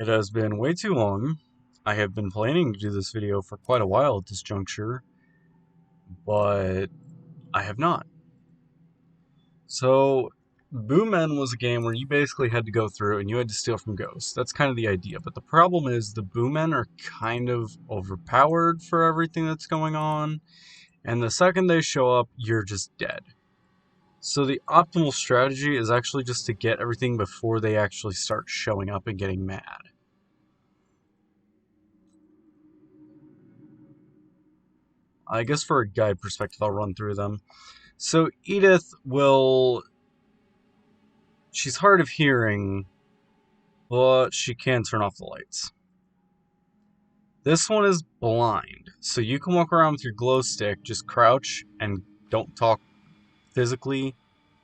It has been way too long. I have been planning to do this video for quite a while at this juncture, but I have not. So, Boommen was a game where you basically had to go through and you had to steal from ghosts. That's kind of the idea, but the problem is the Boommen are kind of overpowered for everything that's going on, and the second they show up, you're just dead. So the optimal strategy is actually just to get everything before they actually start showing up and getting mad. I guess for a guide perspective, I'll run through them. So Edith she's hard of hearing, but she can turn off the lights. This one is blind, so you can walk around with your glow stick, just crouch and don't talk physically.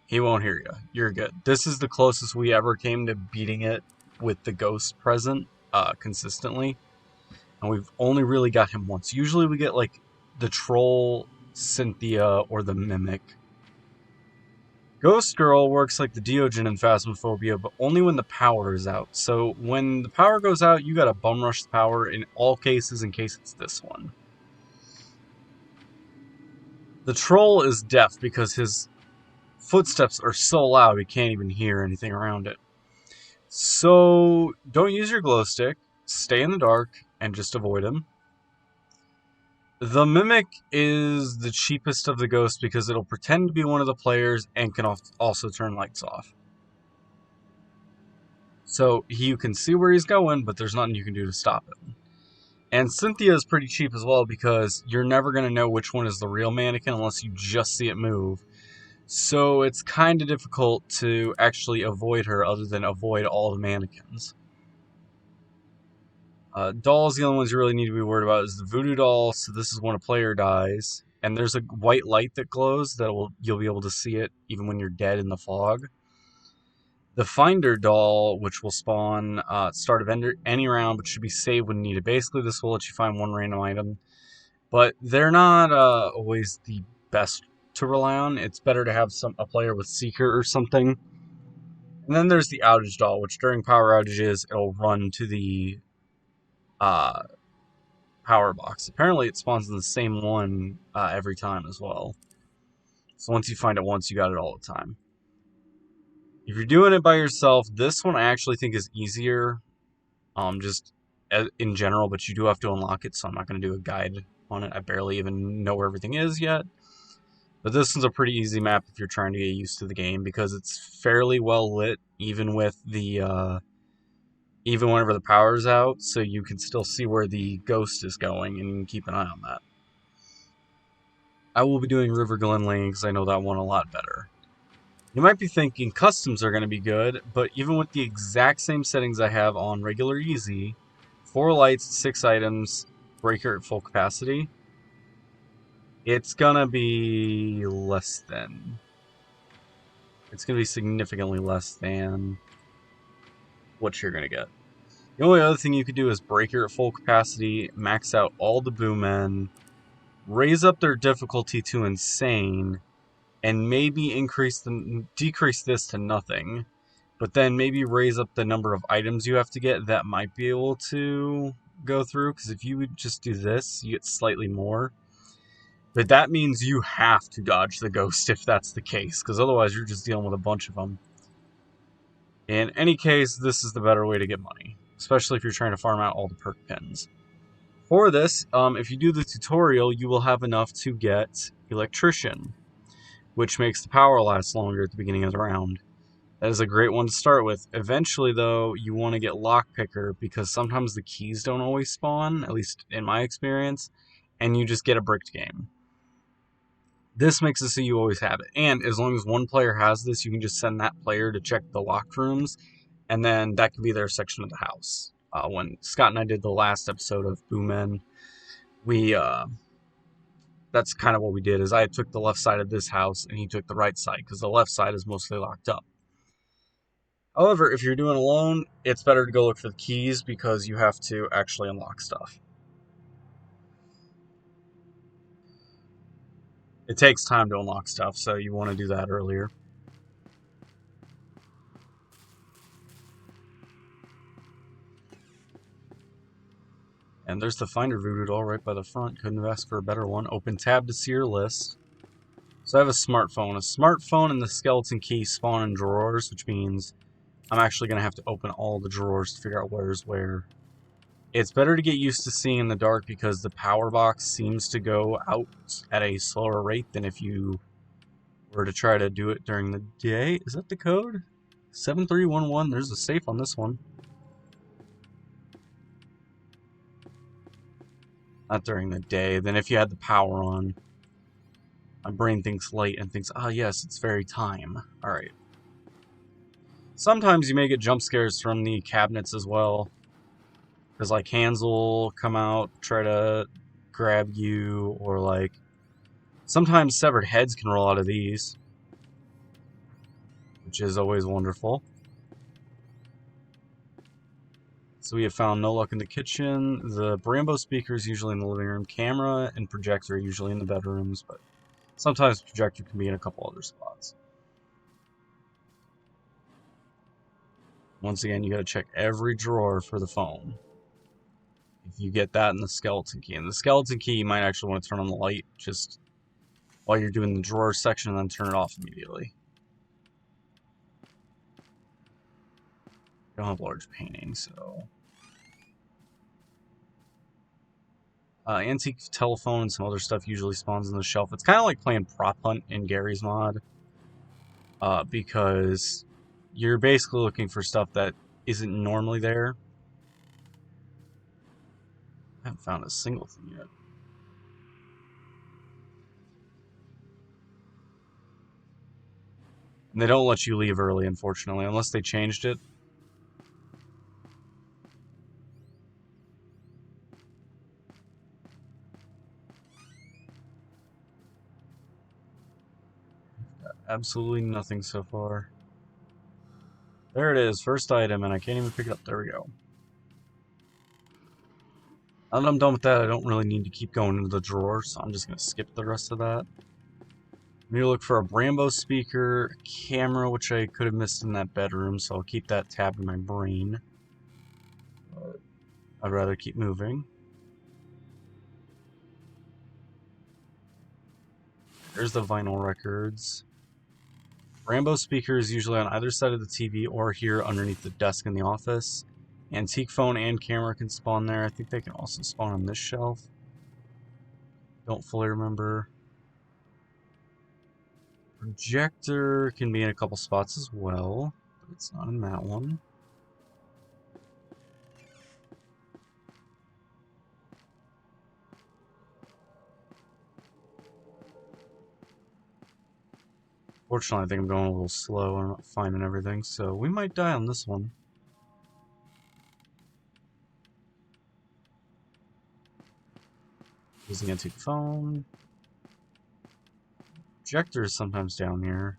He won't hear you. You're good. This is the closest we ever came to beating it with the ghost present consistently. And we've only really got him once. Usually we get like the troll, Cynthia, or the mimic. Ghost Girl works like the Diogen in Phasmophobia, but only when the power is out. So when the power goes out, you gotta bum rush the power in all cases in case it's this one. The troll is deaf because his footsteps are so loud he can't even hear anything around it. So don't use your glow stick, stay in the dark, and just avoid him. The Mimic is the cheapest of the ghosts because it'll pretend to be one of the players and can also turn lights off. So you can see where he's going, but there's nothing you can do to stop him. And Cynthia is pretty cheap as well because you're never going to know which one is the real mannequin unless you just see it move. So it's kind of difficult to actually avoid her other than avoid all the mannequins. Dolls, the only ones you really need to be worried about is the voodoo doll. So this is when a player dies, and there's a white light that glows you'll be able to see it even when you're dead in the fog. The finder doll, which will spawn start of any round, but should be saved when needed. Basically, this will let you find one random item, but they're not always the best to rely on. It's better to have a player with Seeker or something. And then there's the outage doll, which during power outages it'll run to the power box. Apparently it spawns in the same one every time as well. So once you find it once, you got it all the time. If you're doing it by yourself, this one I actually think is easier, just in general, but you do have to unlock it, so I'm not going to do a guide on it. I barely even know where everything is yet. But this one's a pretty easy map if you're trying to get used to the game, because it's fairly well lit, even with the even whenever the power's out, so you can still see where the ghost is going, and you can keep an eye on that. I will be doing River Glen Lane because I know that one a lot better. You might be thinking customs are going to be good, but even with the exact same settings I have on regular easy, 4 lights, 6 items, breaker at full capacity, it's going to be less than. It's going to be significantly less than what you're going to get. The only other thing you could do is breaker at full capacity, max out all the boommen, raise up their difficulty to insane, and maybe decrease this to nothing, but then maybe raise up the number of items you have to get. That might be able to go through, because if you would just do this, you get slightly more. But that means you have to dodge the ghost if that's the case, because otherwise you're just dealing with a bunch of them. In any case, this is the better way to get money, especially if you're trying to farm out all the perk pins. For this, if you do the tutorial, you will have enough to get Electrician, which makes the power last longer at the beginning of the round. That is a great one to start with. Eventually, though, you want to get Lockpicker, because sometimes the keys don't always spawn, at least in my experience, and you just get a bricked game. This makes it so you always have it. And as long as one player has this, you can just send that player to check the locked rooms, and then that can be their section of the house. When Scott and I did the last episode of Boommen, that's kind of what we did, is I took the left side of this house, and he took the right side, because the left side is mostly locked up. However, if you're doing alone, it's better to go look for the keys, because you have to actually unlock stuff. It takes time to unlock stuff, so you want to do that earlier. And there's the Finder voodoo doll right by the front. Couldn't have asked for a better one. Open tab to see your list. So I have a smartphone. A smartphone and the skeleton key spawn in drawers, which means I'm actually going to have to open all the drawers to figure out where's where. It's better to get used to seeing in the dark because the power box seems to go out at a slower rate than if you were to try to do it during the day. Is that the code? 7311. There's a safe on this one. Not during the day. Then if you had the power on, my brain thinks light and thinks, ah, yes, it's very time. Alright. Sometimes you may get jump scares from the cabinets as well. Because, like, hands will come out, try to grab you, or, like, sometimes severed heads can roll out of these, which is always wonderful. So we have found no luck in the kitchen. The Brambo speaker is usually in the living room. Camera and projector are usually in the bedrooms, but sometimes projector can be in a couple other spots. Once again, you gotta check every drawer for the phone. If you get that in the skeleton key. And the skeleton key, you might actually want to turn on the light just while you're doing the drawer section and then turn it off immediately. I don't have large paintings, so... antique telephone and some other stuff usually spawns on the shelf. It's kind of like playing Prop Hunt in Gary's mod. Because you're basically looking for stuff that isn't normally there. I haven't found a single thing yet. And they don't let you leave early, unfortunately, unless they changed it. Absolutely nothing so far. There it is, first item, and I can't even pick it up. There we go. Now that I'm done with that, I don't really need to keep going into the drawer, so I'm just going to skip the rest of that. I'm going to look for a Brambo speaker, a camera, which I could have missed in that bedroom, so I'll keep that tabbed in my brain. But I'd rather keep moving. There's the vinyl records. Brambo speaker is usually on either side of the TV or here underneath the desk in the office. Antique phone and camera can spawn there. I think they can also spawn on this shelf. Don't fully remember. Projector can be in a couple spots as well, but it's not in that one. Fortunately, I think I'm going a little slow. I'm not finding everything, so we might die on this one. Using antique phone. Projector is sometimes down here.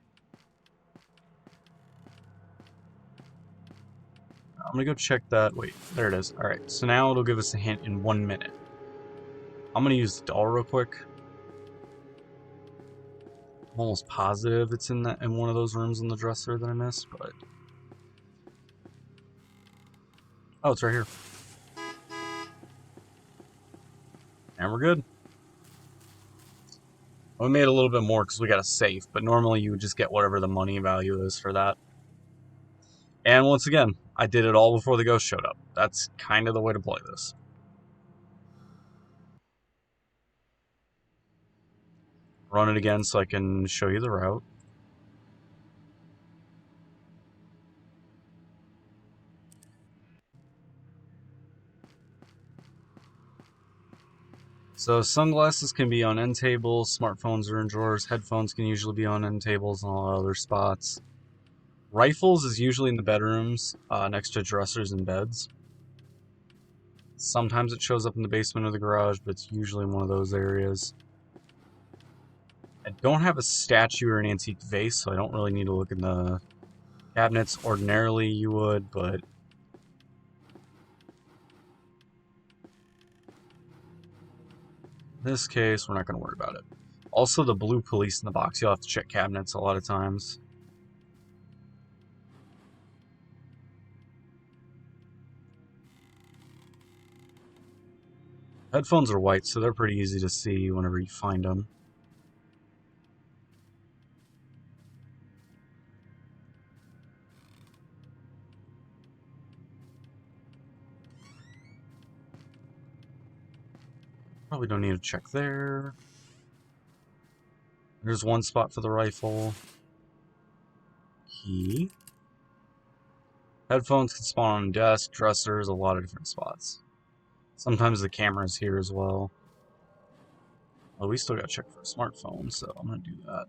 I'm gonna go check that. Wait, there it is. Alright, so now it'll give us a hint in 1 minute. I'm gonna use the doll real quick. I'm almost positive it's in one of those rooms in the dresser that I missed, but... Oh, it's right here. And we're good. We made a little bit more because we got a safe, but normally you would just get whatever the money value is for that. And once again, I did it all before the ghost showed up. That's kind of the way to play this. Run it again so I can show you the route. So sunglasses can be on end tables, smartphones are in drawers, headphones can usually be on end tables and all other spots. Rifles is usually in the bedrooms, next to dressers and beds. Sometimes it shows up in the basement or the garage, but it's usually in one of those areas. I don't have a statue or an antique vase, so I don't really need to look in the cabinets. Ordinarily you would, but... in this case, we're not going to worry about it. Also, the blue police in the box, you'll have to check cabinets a lot of times. Headphones are white, so they're pretty easy to see whenever you find them. Probably don't need to check there. There's one spot for the rifle. Key. Headphones can spawn on desk, dressers, a lot of different spots. Sometimes the camera's here as well. Well, we still gotta check for a smartphone, so I'm gonna do that.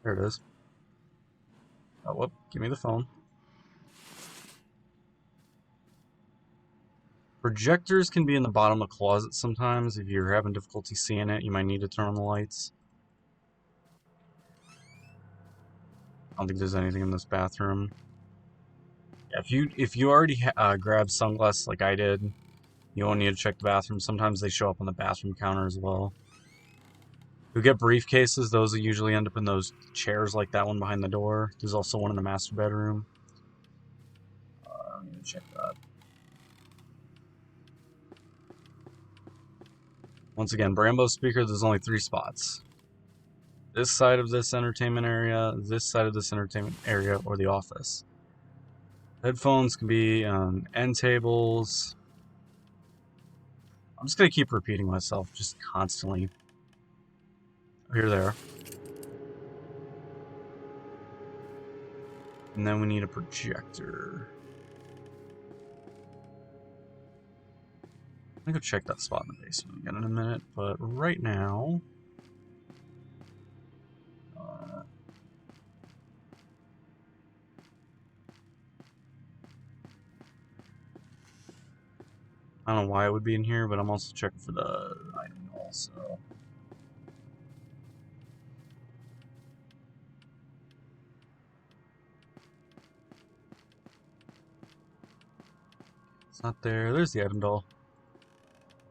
There it is. Oh, whoop, give me the phone. Projectors can be in the bottom of closets sometimes. If you're having difficulty seeing it, you might need to turn on the lights. I don't think there's anything in this bathroom. Yeah, if you already grabbed sunglasses like I did, you won't need to check the bathroom. Sometimes they show up on the bathroom counter as well. You get briefcases, those will usually end up in those chairs like that one behind the door. There's also one in the master bedroom. I need to check that. Once again, Brambo speaker, there's only 3 spots. This side of this entertainment area, this side of this entertainment area, or the office. Headphones can be on end tables. I'm just going to keep repeating myself, just constantly. Oh, here they are. And then we need a projector. I'm going to go check that spot in the basement again in a minute, but right now... I don't know why it would be in here, but I'm also checking for the item also. It's not there. There's the item doll.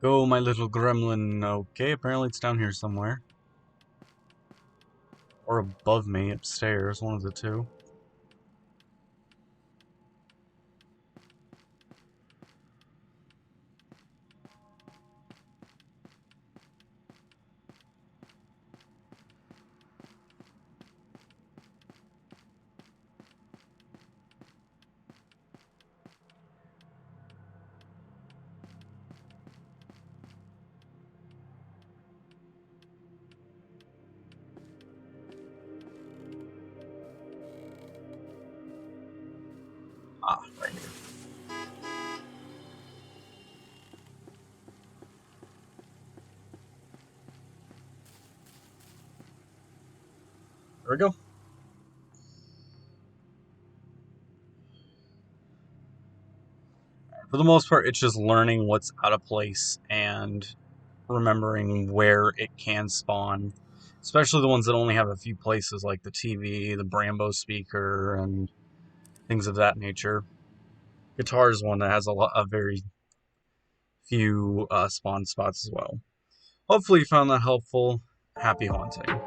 Go, my little gremlin. Okay, apparently it's down here somewhere. Or above me, upstairs, one of the two. Ah, right here. There we go. For the most part, it's just learning what's out of place and remembering where it can spawn. Especially the ones that only have a few places, like the TV, the Brambo speaker, and things of that nature. Guitar is one that has a very few spawn spots as well. Hopefully you found that helpful. Happy haunting.